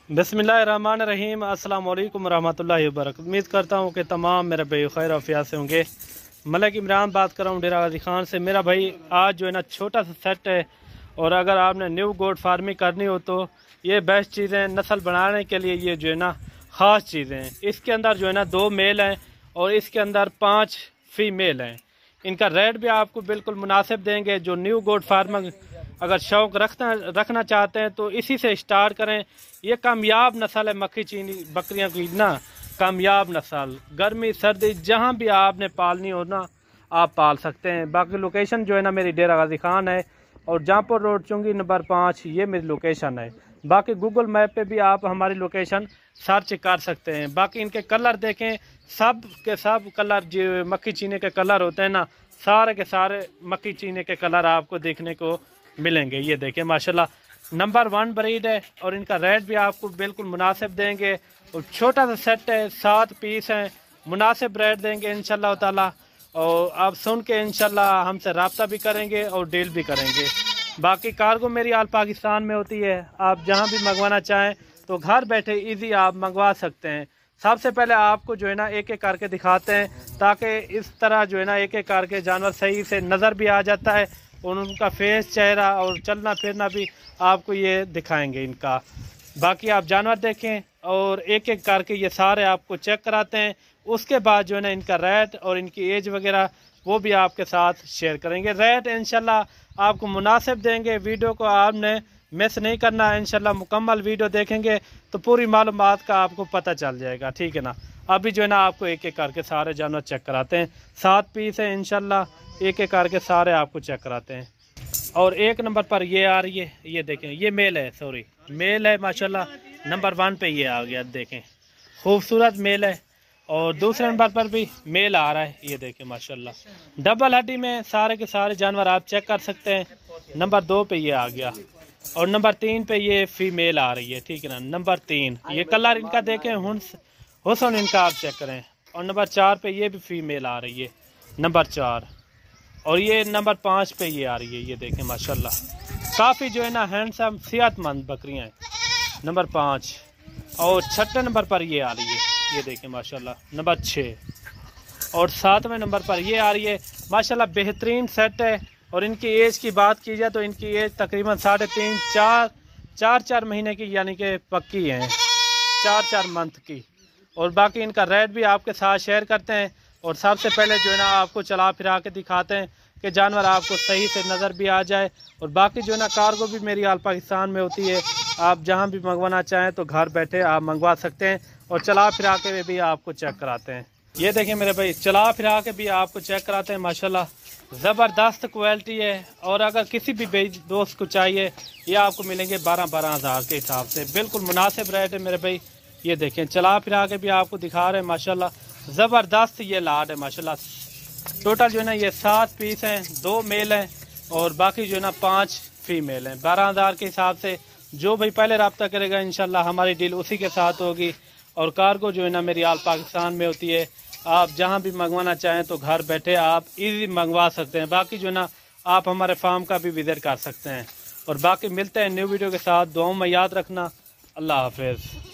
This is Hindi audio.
बिस्मिल्लाहिर्रहमानिर्रहीम। अस्सलाम वालेकुम रहमतुल्लाहि व बरकातहू। उम्मीद करता हूँ कि तमाम मेरे भाई खैर आफियत से होंगे। मलिक इमरान बात कर रहा हूँ डेरा गाजी खान से। मेरा भाई आज जो है ना छोटा सा सेट है, और अगर आपने न्यू गोट फार्मिंग करनी हो तो ये बेस्ट चीज़ें नस्ल बनाने के लिए ये जो है ना ख़ास चीज़ें हैं। इसके अंदर जो है ना 2 मेल हैं और इसके अंदर 5 फीमेल हैं। इनका रेट भी आपको बिल्कुल मुनासिब देंगे। जो न्यू गोट फार्मिंग अगर शौक रखना चाहते हैं तो इसी से स्टार्ट करें। ये कामयाब नस्ल है मक्खी चीनी बकरियां की ना, कामयाब नस्ल। गर्मी सर्दी जहां भी आपने पालनी हो ना आप पाल सकते हैं। बाकी लोकेशन जो है ना मेरी डेरा गाजी खान है और जहाँपुर रोड चुंगी नंबर 5 ये मेरी लोकेशन है। बाकी गूगल मैप पे भी आप हमारी लोकेशन सर्च कर सकते हैं। बाकी इनके कलर देखें, सब के सब कलर जो मक्खी चीनी के कलर होते हैं ना, सारे के सारे मक्खी चीनी के कलर आपको देखने को मिलेंगे। ये देखें माशाल्लाह नंबर 1 ब्रीड है और इनका रेट भी आपको बिल्कुल मुनासिब देंगे। और छोटा सा सेट है, 7 पीस हैं, मुनासिब रेट देंगे इंशाल्लाह ताला। और आप सुन के इंशाल्लाह हमसे रब्ता भी करेंगे और डील भी करेंगे। बाकी कार्गो मेरी आल पाकिस्तान में होती है। आप जहां भी मंगवाना चाहें तो घर बैठे इजी आप मंगवा सकते हैं। सबसे पहले आपको जो है ना एक एक करके दिखाते हैं, ताकि इस तरह जो है ना एक एक करके जानवर सही से नज़र भी आ जाता है और उनका फेस, चेहरा और चलना फिरना भी आपको ये दिखाएंगे इनका। बाकी आप जानवर देखें और एक एक करके ये सारे आपको चेक कराते हैं। उसके बाद जो है ना इनका रेट और इनकी एज वगैरह वो भी आपके साथ शेयर करेंगे। रेट इंशाल्लाह आपको मुनासिब देंगे। वीडियो को आपने मिस नहीं करना है। इंशाल्लाह मुकम्मल वीडियो देखेंगे तो पूरी मालूमात का आपको पता चल जाएगा, ठीक है ना। अभी जो है ना आपको एक एक करके सारे जानवर चेक कराते हैं। 7 पीस है इंशाल्लाह, एक एक करके सारे आपको चेक कराते हैं। और 1 नंबर पर ये आ रही है, ये देखें, ये मेल है, सॉरी मेल है माशाल्लाह। नंबर 1 पे ये आ गया, देखें खूबसूरत मेल है। और दूसरे नंबर पर भी मेल आ रहा है, ये देखें माशाल्लाह। डबल हड्डी में सारे के सारे जानवर आप चेक कर सकते हैं। नंबर 2 पे ये आ गया और नंबर 3 पे ये फीमेल आ रही है, ठीक है ना। नंबर 3 ये कलर इनका देखें, हुस्न इनका आप चेक करें। और नंबर 4 पे ये भी फीमेल आ रही है, नंबर 4। और ये नंबर 5 पे ये आ रही है, ये देखें माशाल्लाह। काफ़ी जो है ना हैंडसम सेहतमंद बकरियां हैं, नंबर 5। और 6ठे नंबर पर ये आ रही है, ये देखें माशाल्लाह, नंबर 6। और 7वें नंबर पर ये आ रही है माशाल्लाह। बेहतरीन सेट है। और इनकी एज की बात की जाए तो इनकी एज तकरीबन 3.5 4 महीने की, यानी कि पक्की है, 4 मंथ की। और बाकी इनका रेट भी आपके साथ शेयर करते हैं। और सबसे पहले जो है ना आपको चला फिरा के दिखाते हैं कि जानवर आपको सही से नज़र भी आ जाए। और बाकी जो है ना कार्गो भी मेरी आल पाकिस्तान में होती है। आप जहां भी मंगवाना चाहें तो घर बैठे आप मंगवा सकते हैं और चला फिरा के भी आपको चेक कराते हैं। ये देखें मेरे भाई, चला फिरा के भी आपको चेक कराते हैं माशाल्लाह। ज़बरदस्त क्वालिटी है। और अगर किसी भी दोस्त को चाहिए ये आपको मिलेंगे 12-12 हज़ार के हिसाब से, बिल्कुल मुनासिब रेट है मेरे भाई। ये देखें चला फिरा के भी आपको दिखा रहे हैं माशाल्लाह। ज़बरदस्त ये लाड है माशाल्लाह। टोटल जो है ना ये 7 पीस हैं, 2 मेल हैं और बाकी जो है ना 5 फीमेल हैं। 12 हज़ार के हिसाब से जो भाई पहले रब्ता करेगा इंशाल्लाह हमारी डील उसी के साथ होगी। और कार्गो जो है ना मेरी आल पाकिस्तान में होती है। आप जहां भी मंगवाना चाहें तो घर बैठे आप इजी मंगवा सकते हैं। बाकी जो है ना आप हमारे फार्म का भी विजिट कर सकते हैं। और बाकी मिलते हैं न्यू वीडियो के साथ। दुआओं में याद रखना। अल्लाह हाफिज़।